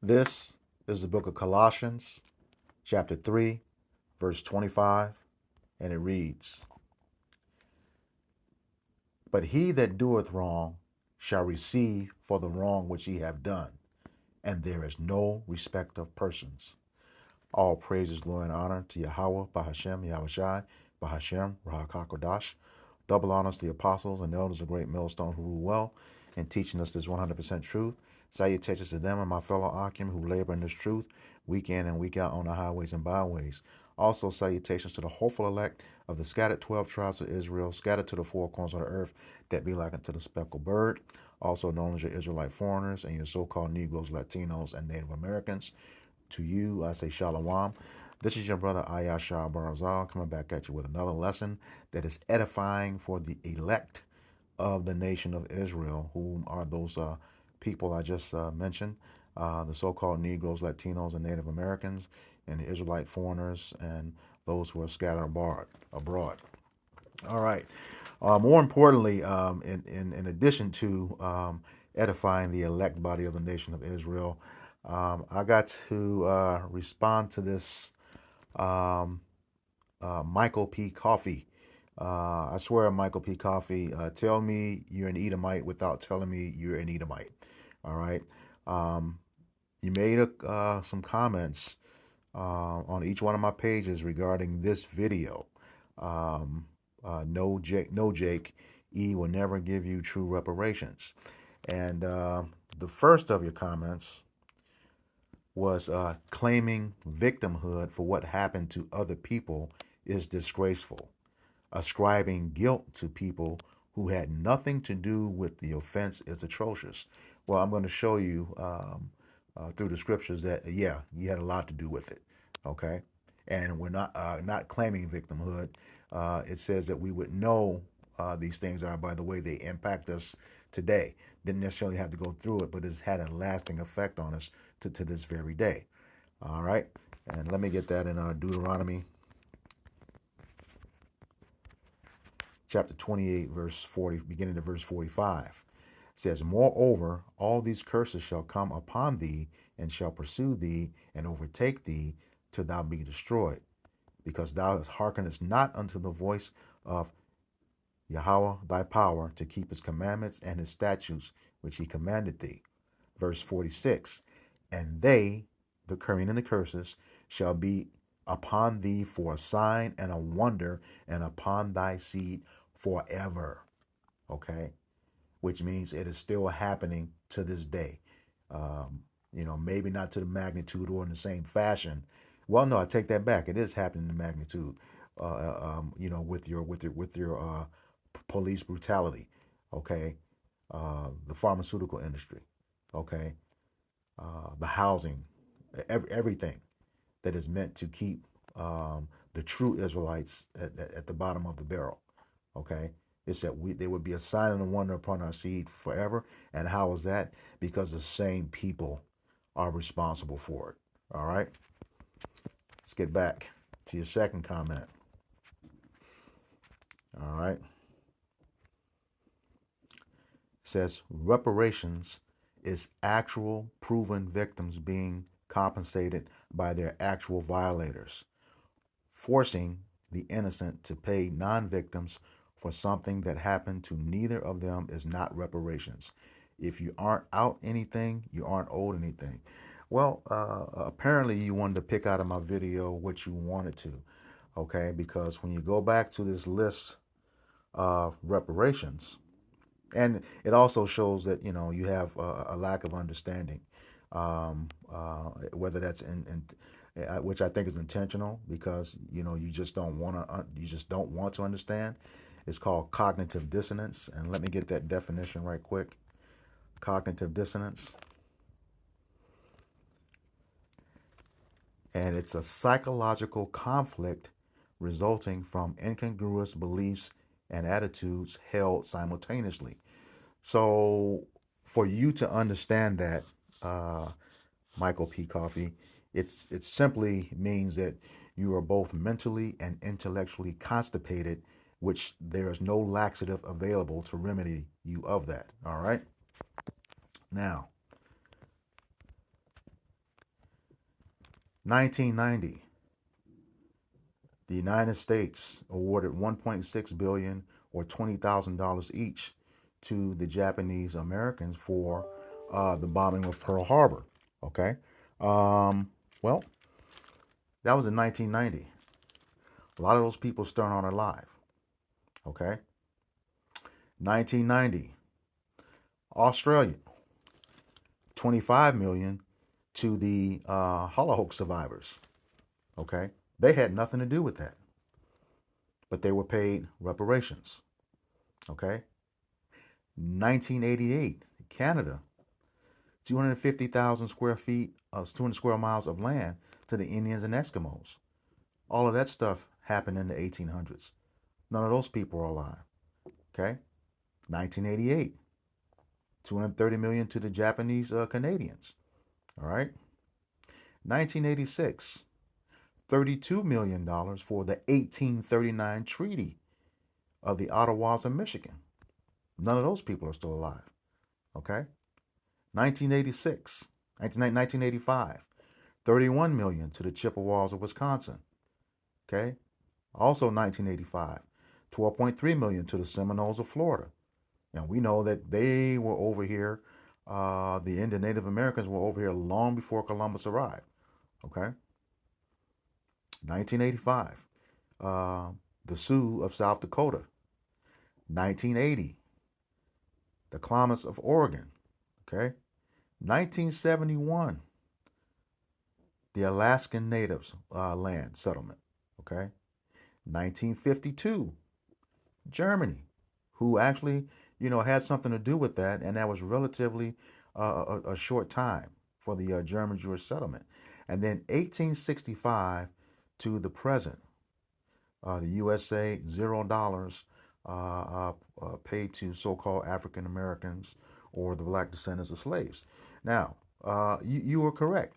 This is the book of Colossians, chapter 3, verse 25, and it reads, But he that doeth wrong shall receive for the wrong which he have done, and there is no respect of persons. All praises, glory, and honor to Yahweh, Bahashem, Yahushai, Bahashem, Rahakakodash. Double honors to the apostles and elders of great millstone who rule well in teaching us this 100% truth. Salutations to them and my fellow Akim who labor in this truth week in and week out on the highways and byways. Also salutations to the hopeful elect of the scattered 12 tribes of Israel, scattered to the four corners of the earth, that be like unto the speckled bird, also known as your Israelite foreigners and your so-called Negroes, Latinos, and Native Americans. To you, I say Shalom. This is your brother Ayashar Barazal coming back at you with another lesson that is edifying for the elect of the nation of Israel, whom are those people I just mentioned, the so-called Negroes, Latinos, and Native Americans, and the Israelite foreigners, and those who are scattered abroad. All right. More importantly, in addition to edifying the elect body of the nation of Israel, I got to respond to this Michael P. Coffey. I swear, Michael P. Coffey, tell me you're an Edomite without telling me you're an Edomite. All right. You made some comments on each one of my pages regarding this video. No Jake, E will never give you true reparations. And the first of your comments was claiming victimhood for what happened to other people is disgraceful. Ascribing guilt to people who had nothing to do with the offense is atrocious. Well, I'm going to show you through the scriptures that, yeah, you had a lot to do with it, okay? And we're not claiming victimhood. It says that we would know these things are by the way they impact us today. Didn't necessarily have to go through it, but it's had a lasting effect on us to this very day. All right, and let me get that in Deuteronomy chapter 28, verse 40, beginning of verse 45. It says, Moreover, all these curses shall come upon thee, and shall pursue thee, and overtake thee, till thou be destroyed, because thou hearkenest not unto the voice of Yahweh thy power, to keep his commandments and his statutes, which he commanded thee. Verse 46, And they, the cursing and the curses, shall be upon thee for a sign and a wonder, and upon thy seed forever. Okay? Which means it is still happening to this day. Maybe not to the magnitude or in the same fashion. Well, no, I take that back. It is happening in magnitude. With your police brutality. Okay, the pharmaceutical industry. Okay, the housing, everything that is meant to keep the true Israelites at the bottom of the barrel. Okay, it's that there would be a sign and a wonder upon our seed forever. And how is that? Because the same people are responsible for it. All right, let's get back to your second comment. All right, it says reparations is actual proven victims being compensated by their actual violators, forcing the innocent to pay non-victims for something that happened to neither of them is not reparations. If you aren't out anything, you aren't owed anything. Well, apparently you wanted to pick out of my video what you wanted to, okay? Because when you go back to this list of reparations, and it also shows that you have a lack of understanding, whether that's which I think is intentional, because you just don't want to understand. It's called cognitive dissonance, and let me get that definition right quick. Cognitive dissonance, and it's a psychological conflict resulting from incongruous beliefs and attitudes held simultaneously. So for you to understand that, Michael P. Coffey, it simply means that you are both mentally and intellectually constipated, which there is no laxative available to remedy you of that. All right. Now, 1990, the United States awarded 1.6 billion or $20,000 each to the Japanese Americans for the bombing of Pearl Harbor. Okay, well, that was in 1990. A lot of those people still aren't alive. Okay, 1990, Australia, 25 million to the Holocaust survivors. Okay, they had nothing to do with that, but they were paid reparations. Okay, 1988, Canada, 250,000 square feet, 200 square miles of land to the Indians and Eskimos. All of that stuff happened in the 1800s. None of those people are alive. Okay, 1988, 230 million to the Japanese Canadians. All right, 1986, $32 million for the 1839 Treaty of the Ottawas of Michigan. None of those people are still alive. Okay, 1986, 1985, 31 million to the Chippewas of Wisconsin. Okay, also 1985, 12.3 million to the Seminoles of Florida. And we know that they were over here, the Indian Native Americans were over here long before Columbus arrived. Okay, 1985, the Sioux of South Dakota. 1980, the Klamath of Oregon. Okay, 1971, the Alaskan Natives land settlement. Okay, 1952, Germany, who actually, had something to do with that, and that was relatively a short time for the German Jewish settlement. And then 1865 to the present, the USA, $0 paid to so-called African Americans or the black descendants of slaves. Now, you were correct.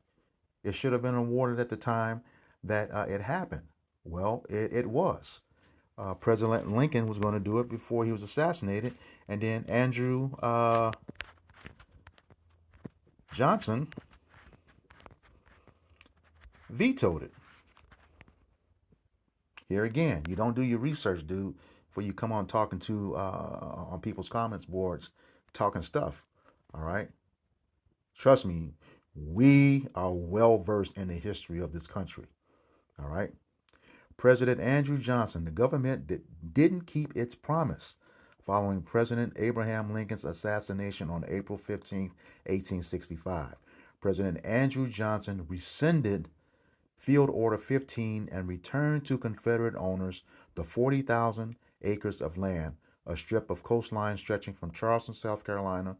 It should have been awarded at the time that it happened. Well, it was. President Lincoln was going to do it before he was assassinated, and then Andrew Johnson vetoed it. Here again, you don't do your research, dude, before you come on talking to on people's comments boards, talking stuff. All right, trust me, we are well versed in the history of this country. All right. President Andrew Johnson, the government didn't keep its promise following President Abraham Lincoln's assassination on April 15, 1865. President Andrew Johnson rescinded Field Order 15 and returned to Confederate owners the 40,000 acres of land, a strip of coastline stretching from Charleston, South Carolina,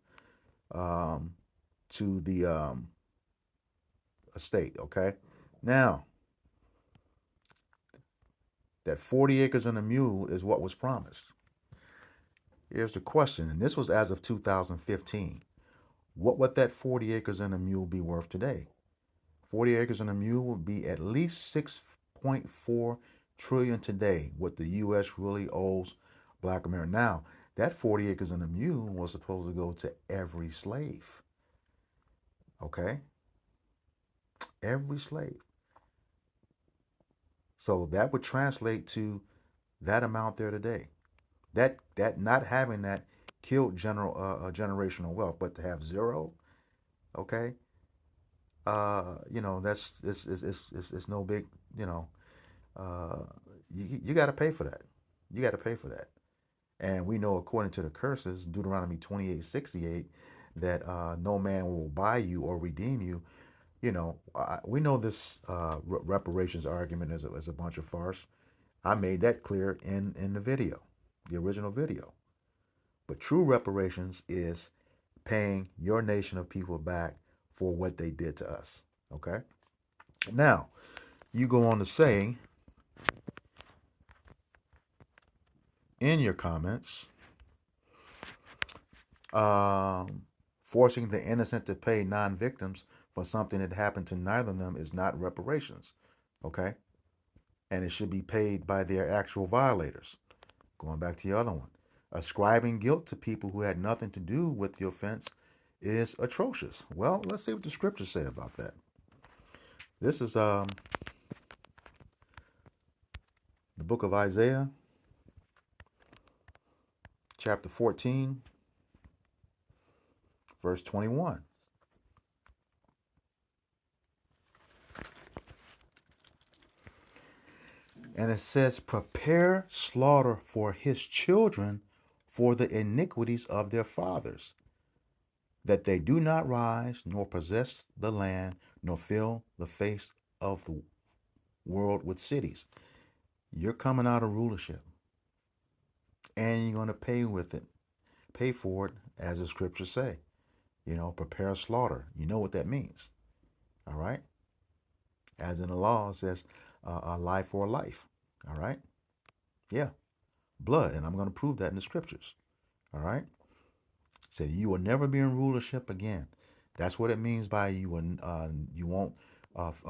to the estate. Okay, now that 40 acres and a mule is what was promised. Here's the question, and this was as of 2015. What would that 40 acres and a mule be worth today? 40 acres and a mule would be at least 6.4 trillion today, what the U.S. really owes black America. Now, that 40 acres and a mule was supposed to go to every slave. Okay? Every slave. So that would translate to that amount there today. That not having that killed generational wealth, but to have zero, okay, that's it's no big, you got to pay for that. You got to pay for that. And we know, according to the curses, Deuteronomy 28:68, that no man will buy you or redeem you. We know this reparations argument is a bunch of farce. I made that clear in the video, the original video. But true reparations is paying your nation of people back for what they did to us. Okay? Now, you go on to say in your comments, forcing the innocent to pay non-victims for something that happened to neither of them is not reparations. Okay? And it should be paid by their actual violators. Going back to the other one. Ascribing guilt to people who had nothing to do with the offense is atrocious. Well, let's see what the scriptures say about that. This is the book of Isaiah, chapter 14, verse 21. And it says, prepare slaughter for his children for the iniquities of their fathers, that they do not rise, nor possess the land, nor fill the face of the world with cities. You're coming out of rulership, and you're going to pay for it, as the scriptures say. Prepare slaughter. You know what that means. All right. As in the law, it says a life for a life. All right. Yeah. Blood. And I'm going to prove that in the scriptures. All right. Say you will never be in rulership again. That's what it means by you won't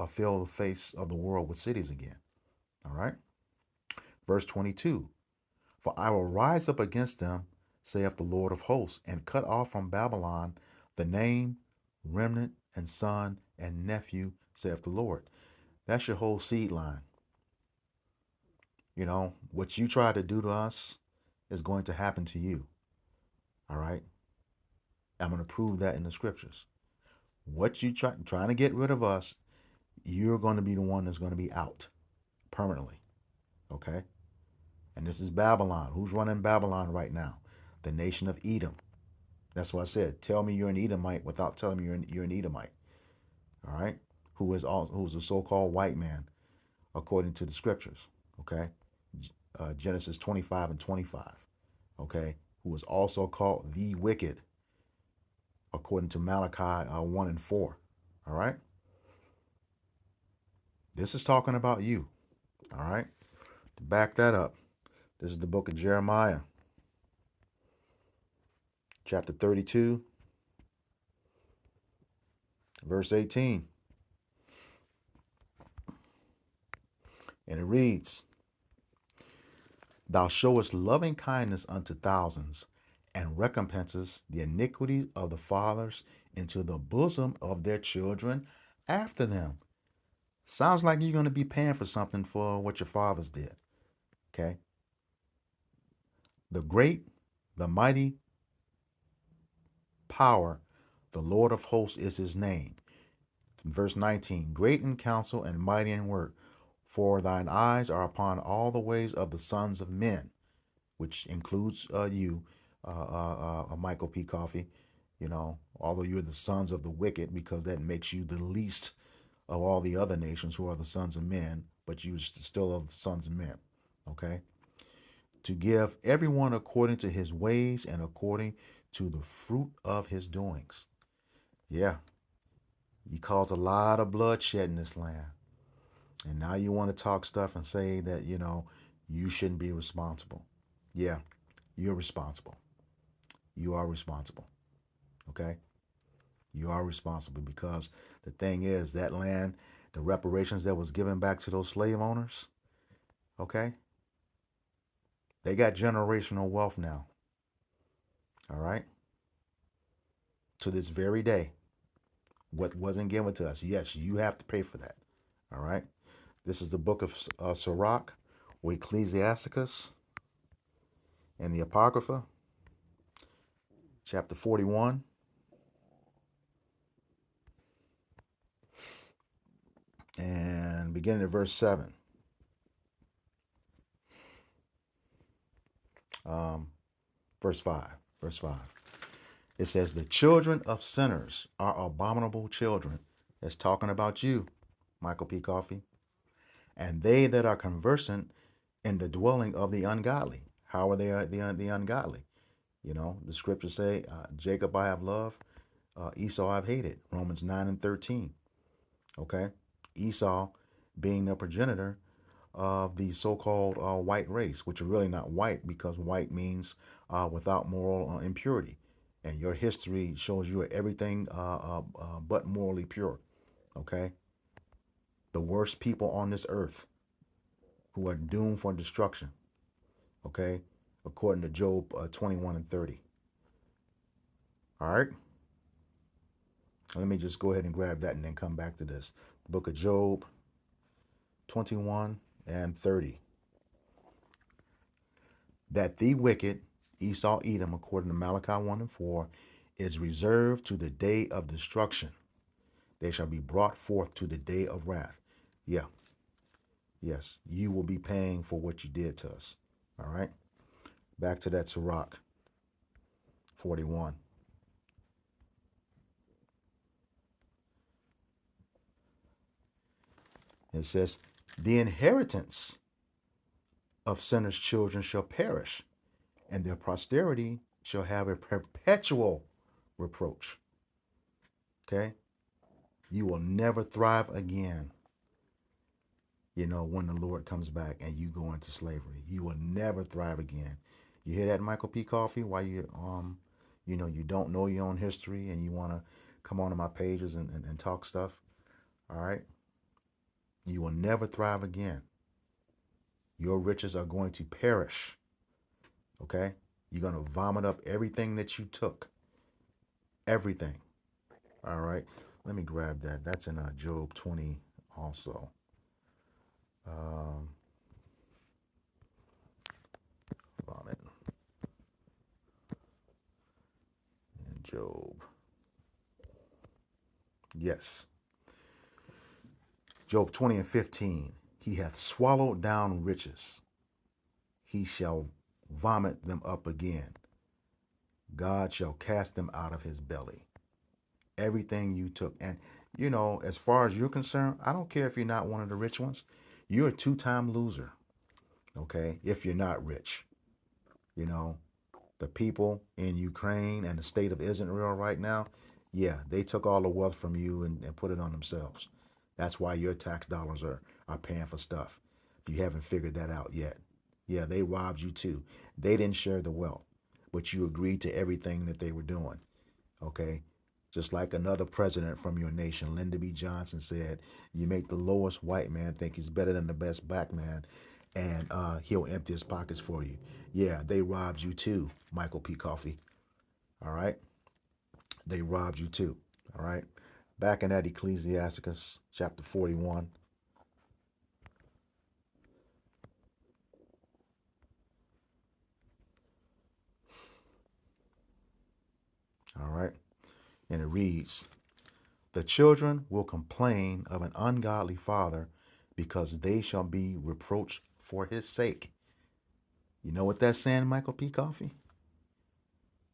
fill the face of the world with cities again. All right. Verse 22. For I will rise up against them, saith the Lord of hosts, and cut off from Babylon the name, remnant, and son, and nephew, saith the Lord. That's your whole seed line. What you try to do to us is going to happen to you. All right. I'm going to prove that in the scriptures. What you trying to get rid of us, you're going to be the one that's going to be out permanently. Okay. And this is Babylon. Who's running Babylon right now? The nation of Edom. That's what I said. Tell me you're an Edomite without telling me you're an Edomite. All right. Who's a so-called white man, according to the scriptures. Okay. Genesis 25 and 25. Okay. Who is also called the wicked, according to Malachi 1 and 4. All right. This is talking about you. All right. To back that up, this is the book of Jeremiah, chapter 32, verse 18. And it reads, Thou showest loving kindness unto thousands, and recompenses the iniquity of the fathers into the bosom of their children after them. Sounds like you're going to be paying for something for what your fathers did. Okay. The great, the mighty power, the Lord of hosts is his name. Verse 19, great in counsel and mighty in work, for thine eyes are upon all the ways of the sons of men, which includes you, Michael P. Coffee, although you're the sons of the wicked, because that makes you the least of all the other nations who are the sons of men, but you still are the sons of men. Okay. To give everyone according to his ways and according to the fruit of his doings. Yeah. You caused a lot of bloodshed in this land. And now you want to talk stuff and say that, you shouldn't be responsible. Yeah, you're responsible. You are responsible. Okay? You are responsible, because the thing is, that land, the reparations that was given back to those slave owners, okay? They got generational wealth now. All right? To this very day. What wasn't given to us, yes, you have to pay for that. All right? This is the book of Sirach, or Ecclesiasticus, and the Apocrypha, chapter 41. And beginning at verse 7. Verse 5. Verse 5. It says, the children of sinners are abominable children. That's talking about you, Michael P. Coffee. And they that are conversant in the dwelling of the ungodly. How are they the ungodly? The scriptures say, Jacob I have loved, Esau I've hated. Romans 9 and 13. Okay. Esau being the progenitor of the so-called white race, which are really not white, because white means without moral impurity. And your history shows you are everything but morally pure. Okay. The worst people on this earth, who are doomed for destruction. Okay. According to Job 21 and 30. All right. Let me just go ahead and grab that and then come back to this. Book of Job 21 and 30. That the wicked, Esau, Edom, according to Malachi 1 and 4, is reserved to the day of destruction. They shall be brought forth to the day of wrath. Yeah, yes, you will be paying for what you did to us. All right, back to that Sirach 41. It says, the inheritance of sinners' children shall perish, and their posterity shall have a perpetual reproach. Okay? You will never thrive again, when the Lord comes back and you go into slavery. You will never thrive again. You hear that, Michael P. Coffee? Why you don't know your own history and you want to come onto my pages and talk stuff. All right? You will never thrive again. Your riches are going to perish. Okay? You're going to vomit up everything that you took. Everything. All right? Let me grab that. That's in Job 20 also. Vomit. And Job. Yes. Job 20 and 15. He hath swallowed down riches. He shall vomit them up again. God shall cast them out of his belly. Everything you took. And, as far as you're concerned, I don't care if you're not one of the rich ones. You're a two-time loser. Okay? If you're not rich. The people in Ukraine and the state of Israel right now, yeah, they took all the wealth from you and put it on themselves. That's why your tax dollars are paying for stuff. If you haven't figured that out yet. Yeah, they robbed you too. They didn't share the wealth, but you agreed to everything that they were doing. Okay? Just like another president from your nation, Lyndon B. Johnson, said, you make the lowest white man think he's better than the best black man, and he'll empty his pockets for you. Yeah, they robbed you too, Michael P. Coffee. All right? They robbed you too. All right? Back in that Ecclesiasticus chapter 41. All right? And it reads, the children will complain of an ungodly father because they shall be reproached for his sake. You know what that's saying, Michael P. Coffee?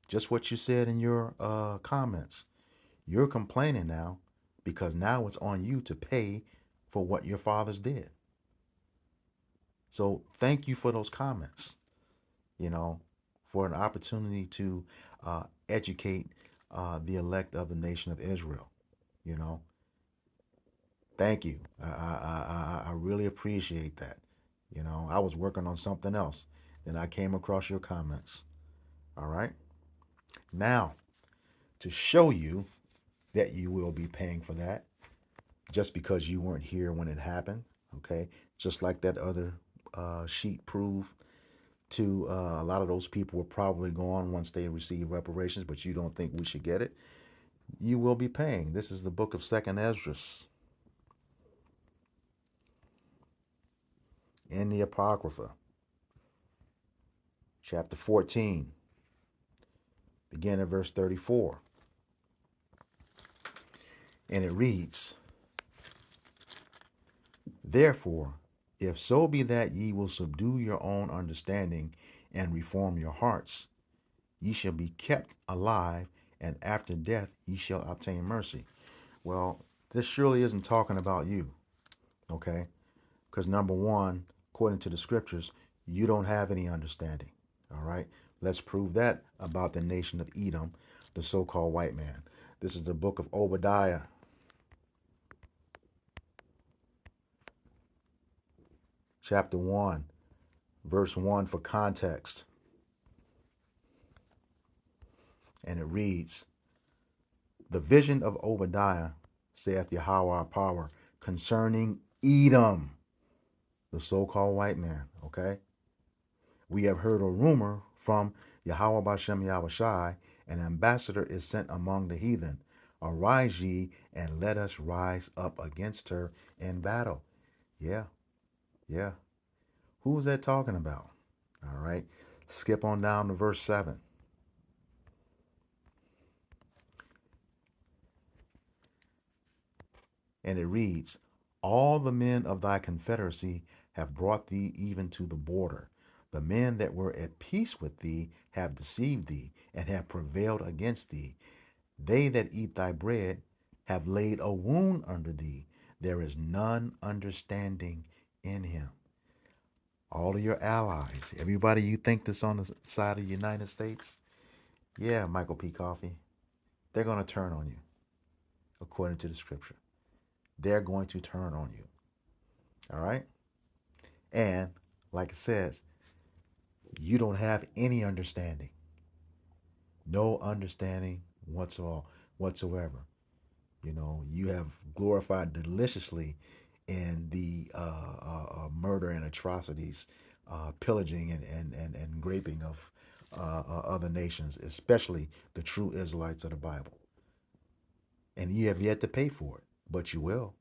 Just what you said in your comments. You're complaining now because now it's on you to pay for what your fathers did. So thank you for those comments, for an opportunity to educate the elect of the nation of Israel. Thank you. I really appreciate that. I was working on something else. Then I came across your comments. All right. Now, to show you that you will be paying for that just because you weren't here when it happened. Okay. Just like that other sheet proved to a lot of those people were probably gone once they received reparations, but you don't think we should get it. You will be paying. This is the book of 2nd Esdras in the Apocrypha, chapter 14, beginning at verse 34. And it reads, therefore, if so be that ye will subdue your own understanding and reform your hearts, ye shall be kept alive, and after death ye shall obtain mercy. Well, this surely isn't talking about you, okay? Because number one, according to the scriptures, you don't have any understanding, all right? Let's prove that about the nation of Edom, the so-called white man. This is the book of Obadiah, chapter 1, verse 1 for context. And it reads, the vision of Obadiah, saith Yahweh our power, concerning Edom, the so-called white man, okay? We have heard a rumor from Yahweh Bashem Yahushai, an ambassador is sent among the heathen. Arise ye, and let us rise up against her in battle. Yeah, yeah. Who is that talking about? All right. Skip on down to verse 7. And it reads, all the men of thy confederacy have brought thee even to the border. The men that were at peace with thee have deceived thee, and have prevailed against thee. They that eat thy bread have laid a wound under thee. There is none understanding in him. All of your allies, everybody you think that's on the side of the United States, yeah, Michael P. Coffey, they're going to turn on you, according to the scripture. They're going to turn on you. All right? And like it says, you don't have any understanding. No understanding whatsoever. You know, you have glorified deliciously in the murder and atrocities, pillaging and raping of other nations, especially the true Israelites of the Bible. And you have yet to pay for it, but you will.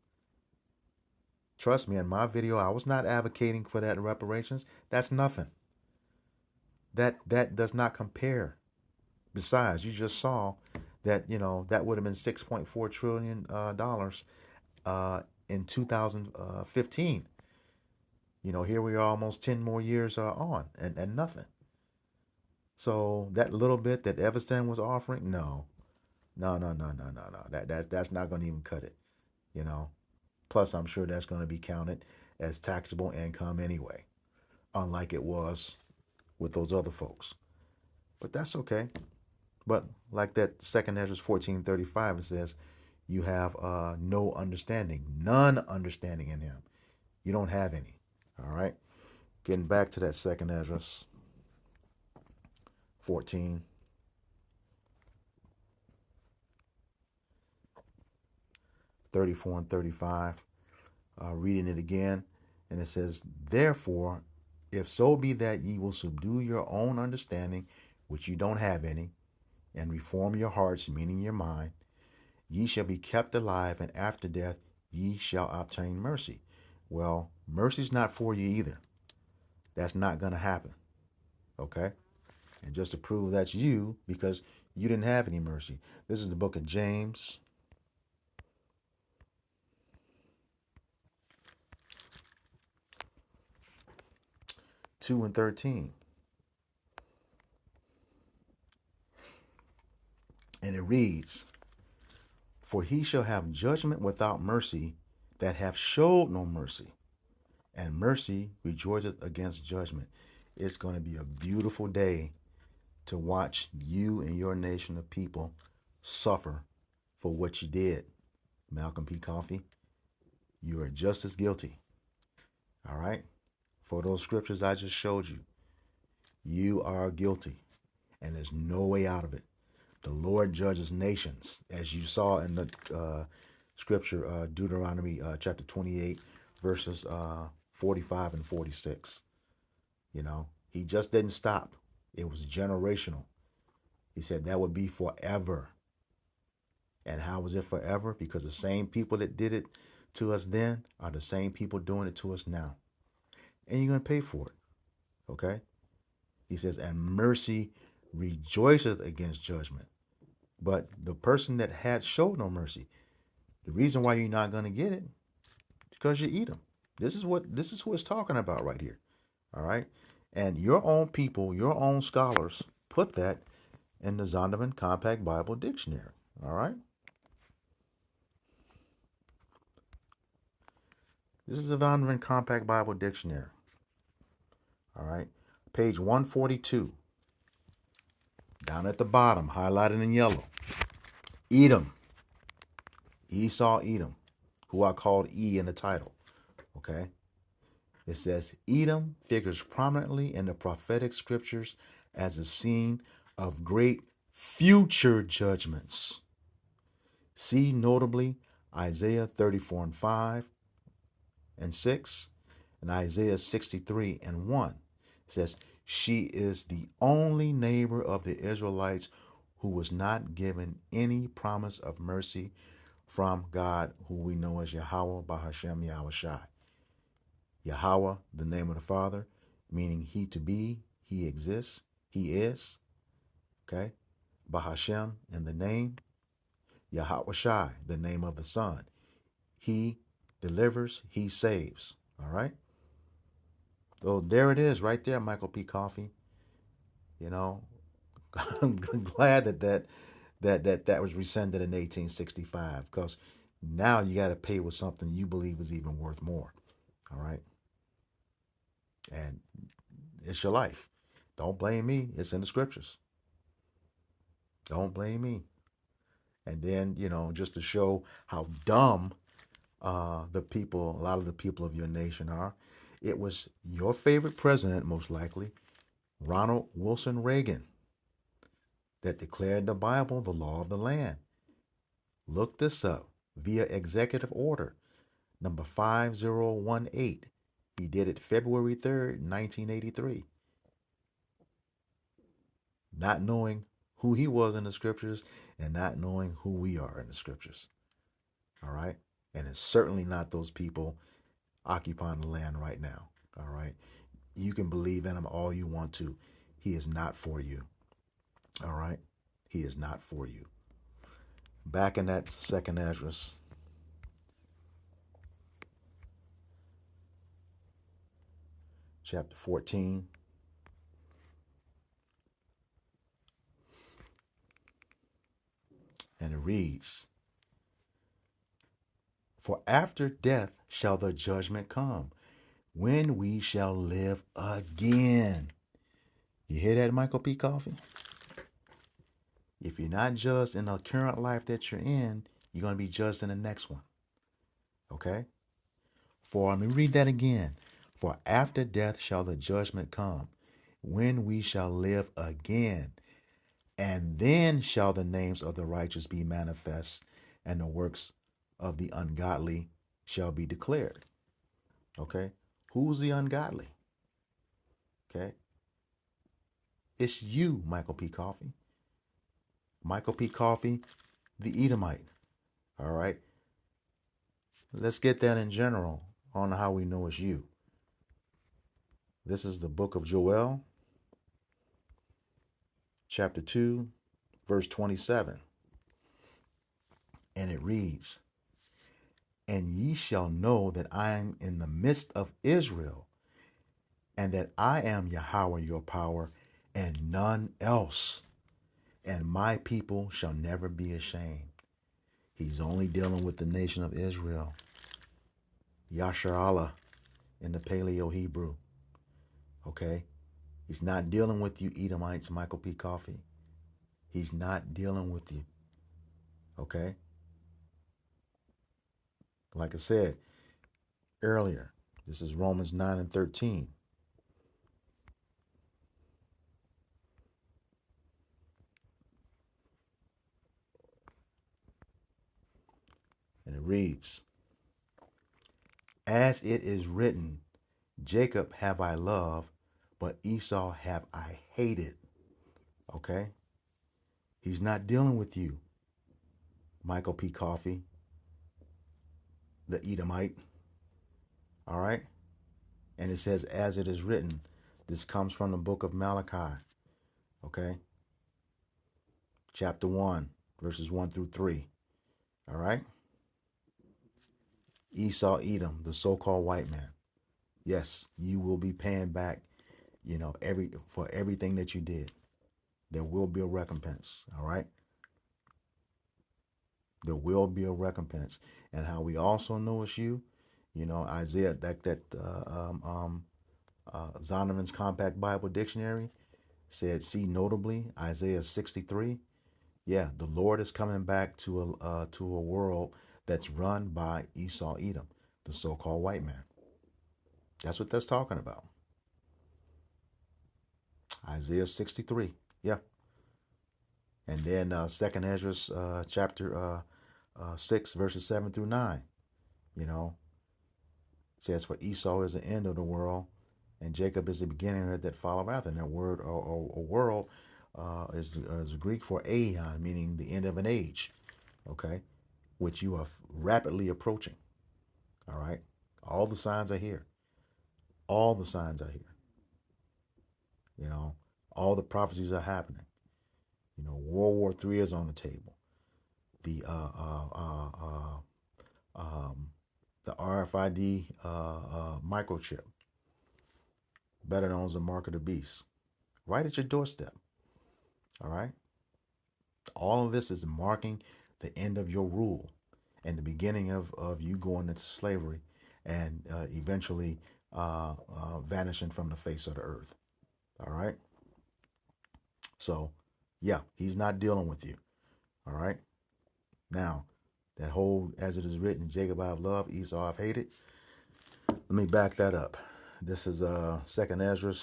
Trust me, in my video, I was not advocating for that reparations. That's nothing. That does not compare. Besides, you just saw that, you know, that would have been $6.4 trillion dollars in 2015. You know, here we are almost 10 more years on and nothing. So that little bit that Everston was offering, no. That's not going to even cut it, you know. Plus, I'm sure that's going to be counted as taxable income anyway, unlike it was with those other folks. But that's okay. But like that second Ezra 14:35, it says, you have no understanding, none understanding in him. You don't have any. All right. Getting back to that second Ezra 14. 34 and 35. Reading it again. And it says, therefore, if so be that ye will subdue your own understanding, which you don't have any, and reform your hearts, meaning your mind, ye shall be kept alive, and after death ye shall obtain mercy. Well, mercy's not for you either. That's not going to happen. Okay? And just to prove that's you, because you didn't have any mercy. This is the book of James. 2 and 13. And it reads, for he shall have judgment without mercy that have showed no mercy, and mercy rejoiceth against judgment. It's going to be a beautiful day to watch you and your nation of people suffer for what you did. Malcolm P. Coffey, you are just as guilty. All right? For those scriptures I just showed you, you are guilty, and there's no way out of it. The Lord judges nations, as you saw in the scripture, Deuteronomy chapter 28, verses 45 and 46. You know, he just didn't stop. It was generational. He said that would be forever. And how was it forever? Because the same people that did it to us then are the same people doing it to us now. And you're going to pay for it. Okay? He says, and mercy rejoiceth against judgment. But the person that had showed no mercy, the reason why you're not going to get it is because you eat them. This is who it's talking about right here. All right? And your own people, your own scholars put that in the Zondervan Compact Bible Dictionary. All right? This is the Zondervan Compact Bible Dictionary. All right? Page 142. Down at the bottom, highlighted in yellow. Edom. Esau, Edom, who I called E in the title. Okay? It says, Edom figures prominently in the prophetic scriptures as a scene of great future judgments. See notably Isaiah 34 and 5 and 6 and Isaiah 63 and 1. It says, she is the only neighbor of the Israelites who was not given any promise of mercy from God, who we know as Yahweh Bahashem Yahweh Shai. Yahweh, the name of the Father, meaning He to be, He exists, He is. Okay? Bahashem, in the name. Yahweh Shai, the name of the Son. He delivers, He saves. All right? So there it is, right there, Michael P. Coffey. You know, I'm glad that was rescinded in 1865, because now you got to pay with something you believe is even worth more. All right? And it's your life. Don't blame me. It's in the scriptures. Don't blame me. And then, just to show how dumb a lot of the people of your nation are, it was your favorite president, most likely, Ronald Wilson Reagan, that declared the Bible the law of the land. Look this up via executive order number 5018. He did it February 3rd, 1983. Not knowing who he was in the scriptures and not knowing who we are in the scriptures. All right? And it's certainly not those people occupying the land right now. All right? You can believe in him all you want to. He is not for you. All right? He is not for you. Back in that second address, chapter 14. And it reads, "For after death shall the judgment come, when we shall live again." You hear that, Michael P. Coffey? If you're not judged in the current life that you're in, you're going to be judged in the next one. Okay? Let me read that again. "For after death shall the judgment come, when we shall live again. And then shall the names of the righteous be manifest, and the works of the ungodly shall be declared." Okay? Who's the ungodly? Okay? It's you, Michael P. Coffey. Michael P. Coffey, the Edomite. All right? Let's get that in general on how we know it's you. This is the book of Joel, chapter 2, verse 27. And it reads, "And ye shall know that I am in the midst of Israel, and that I am Yahweh your power, and none else. And my people shall never be ashamed." He's only dealing with the nation of Israel. Yashar Allah in the Paleo Hebrew. Okay? He's not dealing with you Edomites, Michael P. Coffey. He's not dealing with you. Okay? Like I said earlier, this is Romans 9 and 13. And it reads, "As it is written, Jacob have I loved, but Esau have I hated." Okay? He's not dealing with you, Michael P. Coffey, the Edomite. All right? And it says, "as it is written." This comes from the book of Malachi. Okay? Chapter 1, verses 1 through 3. All right? Esau, Edom, the so-called white man. Yes, you will be paying back, for everything that you did. There will be a recompense. All right? There will be a recompense. And how we also know it's you, Isaiah, Zondervan's Compact Bible Dictionary said, see notably Isaiah 63. Yeah, the Lord is coming back to a world that's run by Esau Edom, the so-called white man. That's what that's talking about. Isaiah 63. Yeah. And then Second Ezra chapter 6, verses 7 through 9. Says, "For Esau is the end of the world, and Jacob is the beginning that follow after." And that word or world is Greek for aeon, meaning the end of an age, okay, which you are rapidly approaching. All right, all the signs are here. All the signs are here. You know, all the prophecies are happening. You know, World War III is on the table. The the RFID microchip, better known as the mark of the beast, right at your doorstep. All right. All of this is marking the end of your rule and the beginning of you going into slavery and eventually vanishing from the face of the earth. All right. So, yeah, he's not dealing with you. All right. Now, that whole, as it is written, Jacob I've loved, Esau I've hated. Let me back that up. This is Second Ezra,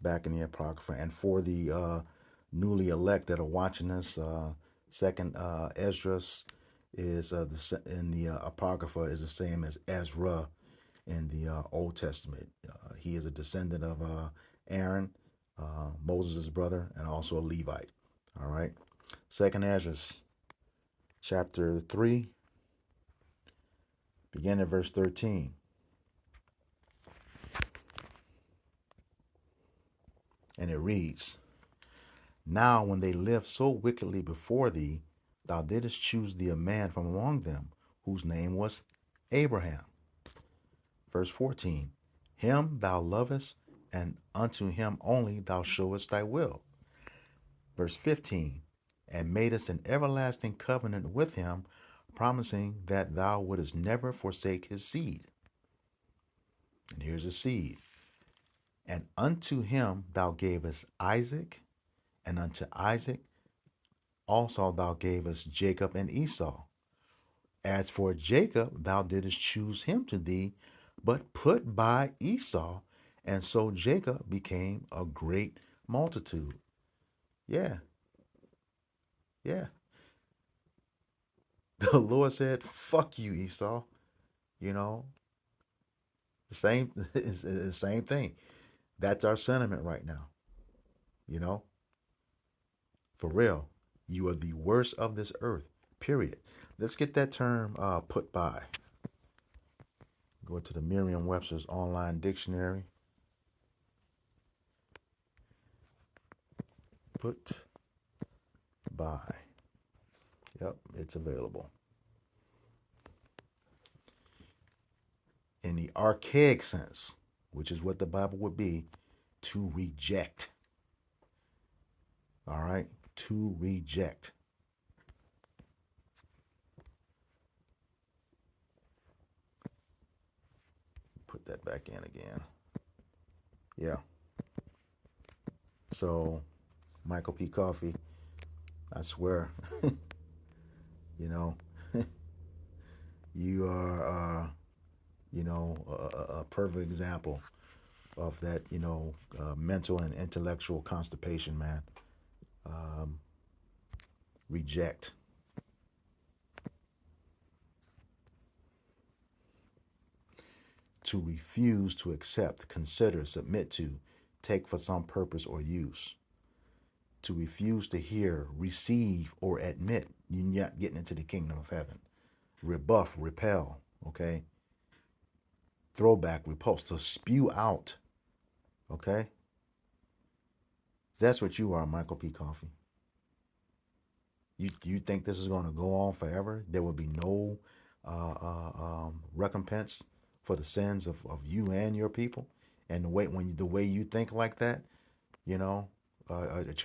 back in the Apocrypha. And for the newly elect that are watching this, Second Ezra is in the Apocrypha is the same as Ezra in the Old Testament. He is a descendant of Aaron, Moses' brother, and also a Levite. All right. Second Ezra, chapter 3, beginning at verse 13. And it reads, Now when they lived so wickedly before thee, thou didst choose thee a man from among them, whose name was Abraham. Verse 14, Him thou lovest, and unto him only thou showest thy will. Verse 15, And madest an everlasting covenant with him, promising that thou wouldest never forsake his seed. And here's the seed. And unto him thou gavest Isaac, and unto Isaac also thou gavest Jacob and Esau. As for Jacob, thou didst choose him to thee, but put by Esau, and so Jacob became a great multitude. Yeah, yeah. The Lord said, fuck you, Esau. You know, the same, it's the same thing. That's our sentiment right now. You know, for real. You are the worst of this earth, period. Let's get that term put by. Go to the Merriam-Webster's online dictionary. Put by. Yep, it's available. In the archaic sense, which is what the Bible would be, to reject. All right? To reject. Put that back in again. Yeah. So, Michael P. Coffee, I swear, you know, you are, a perfect example of that, mental and intellectual constipation, man. Reject. To refuse to accept, consider, submit to, take for some purpose or use. To refuse to hear, receive, or admit. You're not getting into the kingdom of heaven. Rebuff, repel, okay? Throwback, repulse, to spew out, okay? That's what you are, Michael P. Coffee. You think this is going to go on forever? There will be no recompense for the sins of you and your people, and the way you think like that,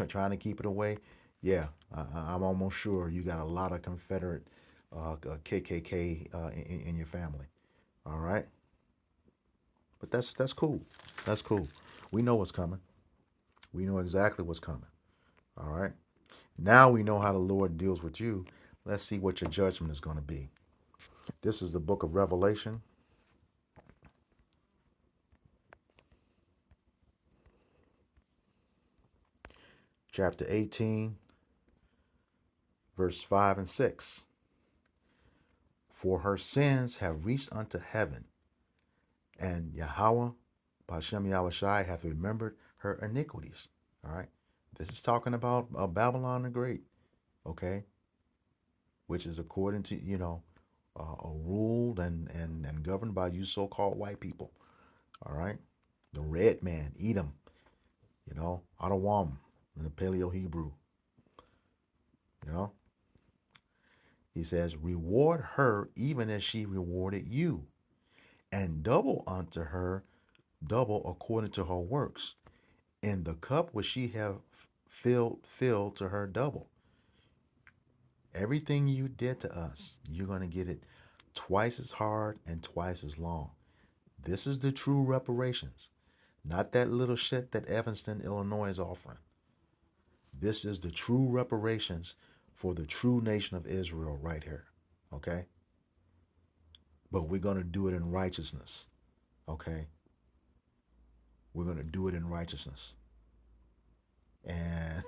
trying to keep it away. Yeah, I'm almost sure you got a lot of Confederate KKK in your family. All right, but that's cool. That's cool. We know what's coming. We know exactly what's coming. All right. Now we know how the Lord deals with you. Let's see what your judgment is going to be. This is the book of Revelation. Chapter 18, verse 5 and 6. For her sins have reached unto heaven, And Yahweh, Bashem Yahushai, hath remembered her iniquities. All right. This is talking about Babylon the Great, okay, which is according to, ruled and governed by you so-called white people. All right. The red man, Edom, Adawam in the Paleo Hebrew. You know, he says, reward her even as she rewarded you, and double unto her, double according to her works. In the cup which she have filled to her double. Everything you did to us, you're going to get it twice as hard and twice as long. This is the true reparations, not that little shit that Evanston, Illinois is offering. This is the true reparations for the true nation of Israel right here, okay? But we're going to do it in righteousness, okay? We're going to do it in righteousness. And,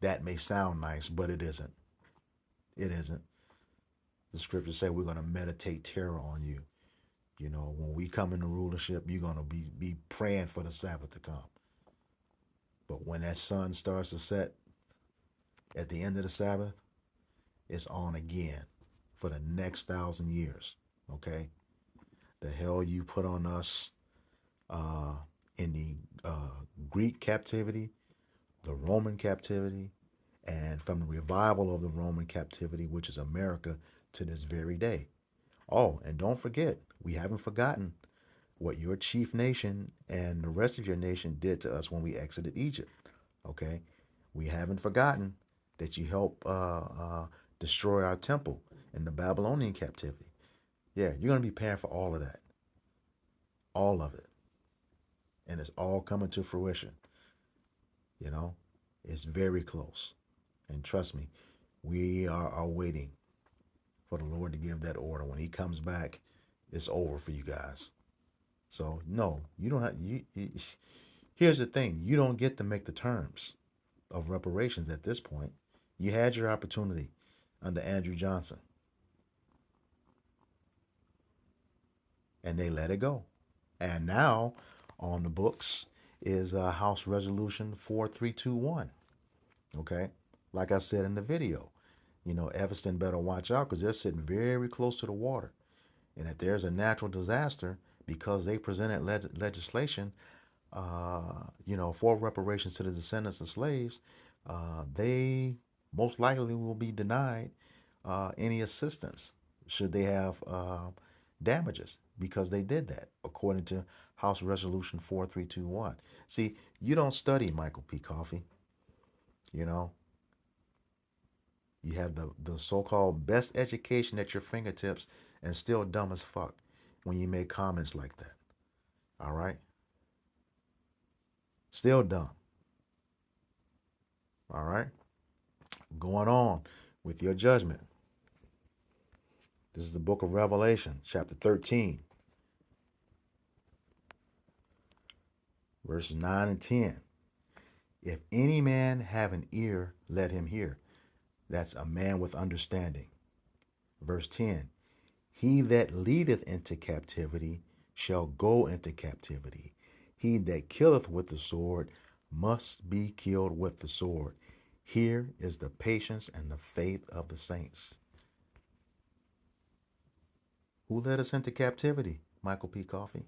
that may sound nice, but it isn't. It isn't. The scriptures say we're going to meditate terror on you. When we come into rulership, you're going to be praying for the Sabbath to come. But when that sun starts to set at the end of the Sabbath, it's on again for the next 1,000 years. Okay? The hell you put on us in the Greek captivity, the Roman captivity, and from the revival of the Roman captivity, which is America, to this very day. Oh, and don't forget, we haven't forgotten what your chief nation and the rest of your nation did to us when we exited Egypt. Okay? We haven't forgotten that you helped destroy our temple in the Babylonian captivity. Yeah, you're going to be paying for all of that. All of it. And it's all coming to fruition. It's very close. And trust me, we are waiting for the Lord to give that order. When he comes back, it's over for you guys. So no, you don't have. Here's the thing: you don't get to make the terms of reparations at this point. You had your opportunity under Andrew Johnson, and they let it go. And now, on the books is House Resolution 4321. Okay, like I said in the video, Evanston better watch out because they're sitting very close to the water. And if there's a natural disaster, because they presented legislation, for reparations to the descendants of slaves, they most likely will be denied any assistance should they have damages because they did that, according to House Resolution 4321. See, you don't study, Michael P. Coffey. You have the so-called best education at your fingertips and still dumb as fuck when you make comments like that. All right? Still dumb. All right? Going on with your judgment. This is the book of Revelation, chapter 13, verses 9 and 10. If any man have an ear, let him hear. That's a man with understanding. Verse 10. He that leadeth into captivity shall go into captivity. He that killeth with the sword must be killed with the sword. Here is the patience and the faith of the saints. Who led us into captivity, Michael P. Coffey?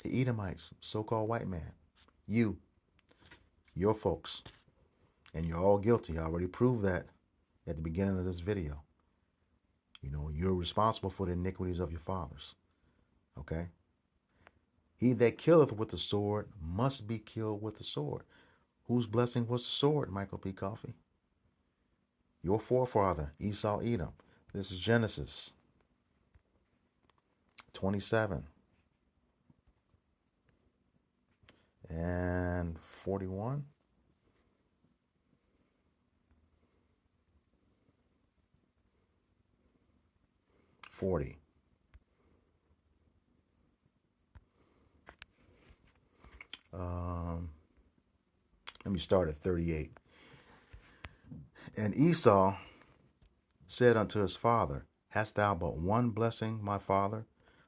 The Edomites, so-called white man. You, your folks. And you're all guilty. I already proved that at the beginning of this video. You're responsible for the iniquities of your fathers. Okay? He that killeth with the sword must be killed with the sword. Whose blessing was the sword, Michael P. Coffey? Your forefather, Esau, Edom. This is Genesis 27 and 41. 40. Let me start at 38. And Esau said unto his father, Hast thou but one blessing, my father?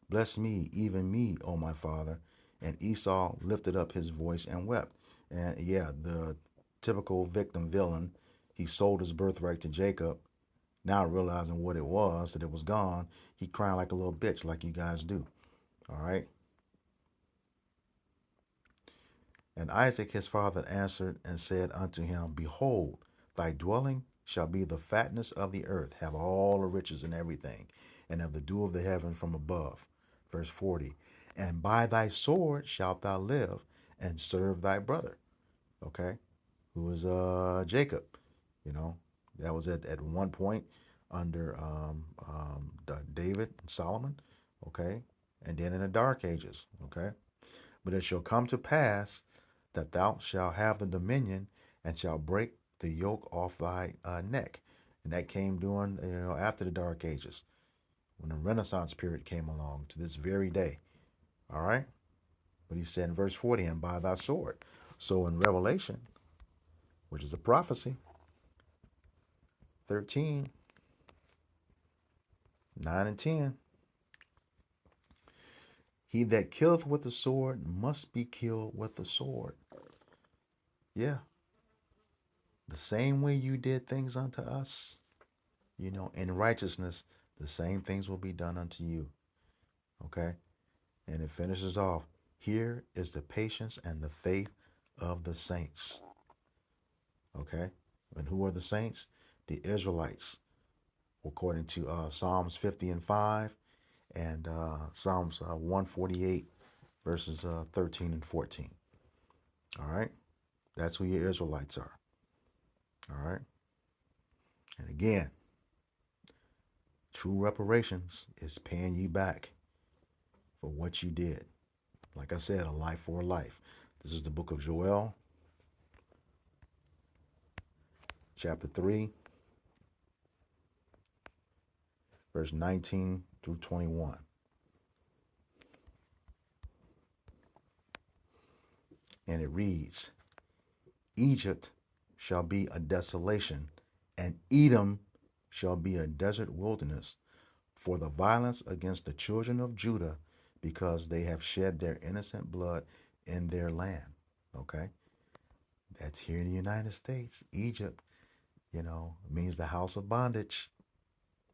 Bless me, even me, O my father. And Esau lifted up his voice and wept. And yeah, the typical victim villain, he sold his birthright to Jacob. Now realizing what it was, that it was gone, he crying like a little bitch, like you guys do. All right. And Isaac his father answered and said unto him, Behold, thy dwelling shall be the fatness of the earth, have all the riches and everything, and of the dew of the heaven from above. Verse 40. And by thy sword shalt thou live and serve thy brother. Okay. Who is Jacob. You know, that was at one point under David and Solomon. Okay. And then in the dark ages. Okay. But it shall come to pass that thou shalt have the dominion and shalt break the yoke off thy neck. And that came during, after the Dark Ages, when the Renaissance period came along to this very day. All right? But he said in verse 40, and by thy sword. So in Revelation, which is a prophecy, 13, 9 and 10, he that killeth with the sword must be killed with the sword. Yeah. The same way you did things unto us, in righteousness, the same things will be done unto you. Okay? And it finishes off. Here is the patience and the faith of the saints. Okay? And who are the saints? The Israelites, according to Psalms 50 and 5 and Psalms 148, verses 13 and 14. All right? That's who your Israelites are. All right? And again, true reparations is paying you back for what you did. Like I said, a life for a life. This is the book of Joel, chapter 3, verse 19 through 21. And it reads, Egypt shall be a desolation, and Edom shall be a desert wilderness, for the violence against the children of Judah, because they have shed their innocent blood in their land. Okay? That's here in the United States. Egypt, means the house of bondage.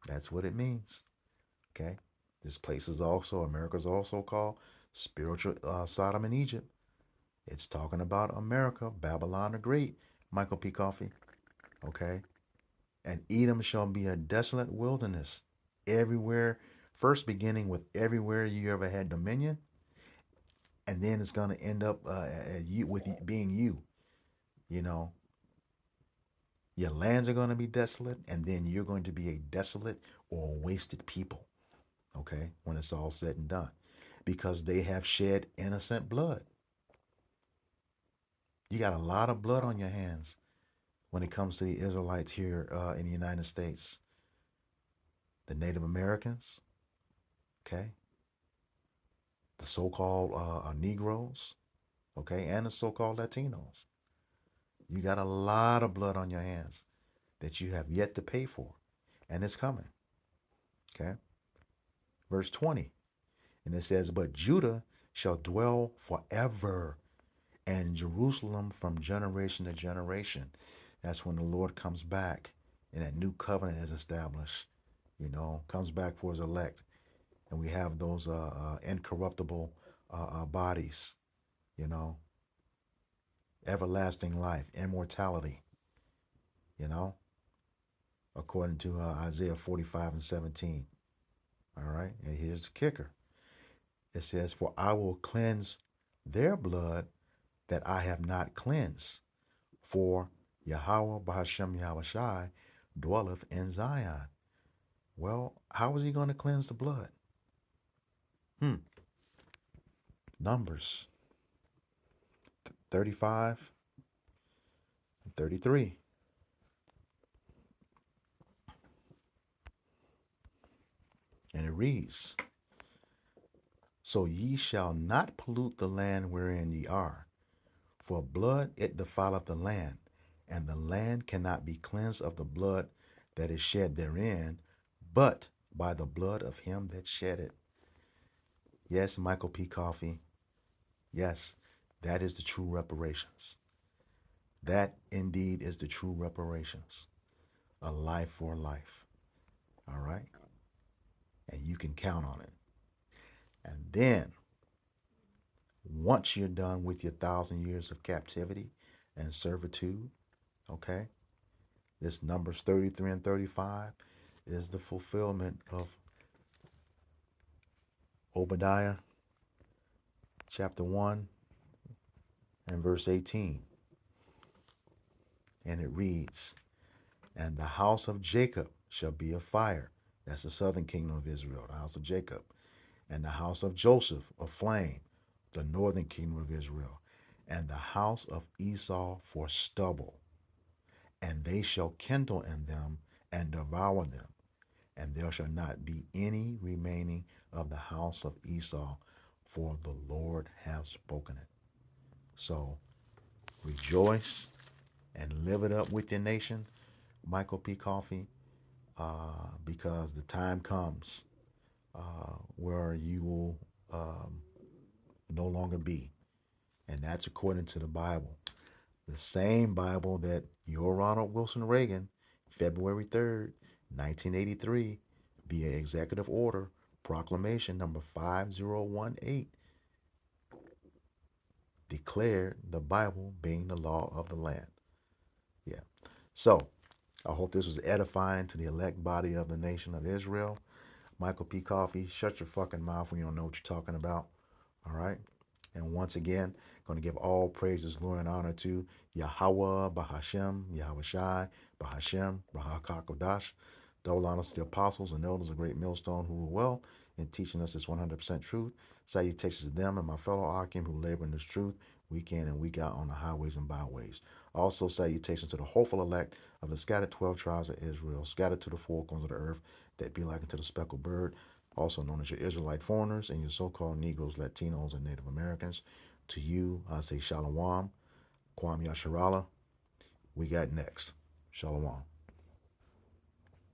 That's what it means. Okay? This place is also, America's also called spiritual Sodom and Egypt. It's talking about America, Babylon the Great, Michael P. Coffey. Okay? And Edom shall be a desolate wilderness. Everywhere, first beginning with everywhere you ever had dominion, and then it's going to end up with being you. Your lands are going to be desolate, and then you're going to be a desolate or wasted people. Okay? When it's all said and done. Because they have shed innocent blood. You got a lot of blood on your hands when it comes to the Israelites here in the United States. The Native Americans, okay? The so-called Negroes, okay? And the so-called Latinos. You got a lot of blood on your hands that you have yet to pay for. And it's coming, okay? Verse 20, and it says, But Judah shall dwell forever, and Jerusalem from generation to generation. That's when the Lord comes back and that new covenant is established, comes back for his elect. And we have those incorruptible bodies, everlasting life, immortality, according to Isaiah 45 and 17. All right. And here's the kicker. It says, For I will cleanse their blood that I have not cleansed. For Yahweh Bahashem Yahushai dwelleth in Zion. Well, how is he going to cleanse the blood? Numbers 35 and 33. And it reads, So ye shall not pollute the land wherein ye are, for blood it defileth the land, and the land cannot be cleansed of the blood that is shed therein, but by the blood of him that shed it. Yes, Michael P. Coffey. Yes, that is the true reparations. That indeed is the true reparations. A life for a life. All right? And you can count on it. And then, once you're done with your 1,000 years of captivity and servitude, okay, this Numbers 33 and 35 is the fulfillment of Obadiah chapter 1 and verse 18. And it reads, and the house of Jacob shall be a fire. That's the southern kingdom of Israel, the house of Jacob. And the house of Joseph a flame, the northern kingdom of Israel. And the house of Esau for stubble. And they shall kindle in them and devour them. And there shall not be any remaining of the house of Esau, for the Lord hath spoken it. So rejoice and live it up with your nation, Michael P. Coffey, because the time comes where you will no longer be. And that's according to the Bible. The same Bible that your Ronald Wilson Reagan, February 3rd, 1983, via executive order, proclamation number 5018, declared the Bible being the law of the land. Yeah. So, I hope this was edifying to the elect body of the nation of Israel. Michael P. Coffey, shut your fucking mouth when you don't know what you're talking about. All right? And once again, going to give all praises, glory, and honor to Yahweh, Bahashem, Yahweh Shai, Bahashem, Bahakakodash. Double honors to the apostles and elders of Great Millstone who were well in teaching us this 100% truth. Salutations to them and my fellow Akim who labor in this truth week in and week out on the highways and byways. Also, salutations to the hopeful elect of the scattered 12 tribes of Israel, scattered to the four corners of the earth, that be like unto the speckled bird, also known as your Israelite foreigners and your so-called Negroes, Latinos, and Native Americans. To you, I say Shalom, Kwam Yasharala. We got next. Shalom.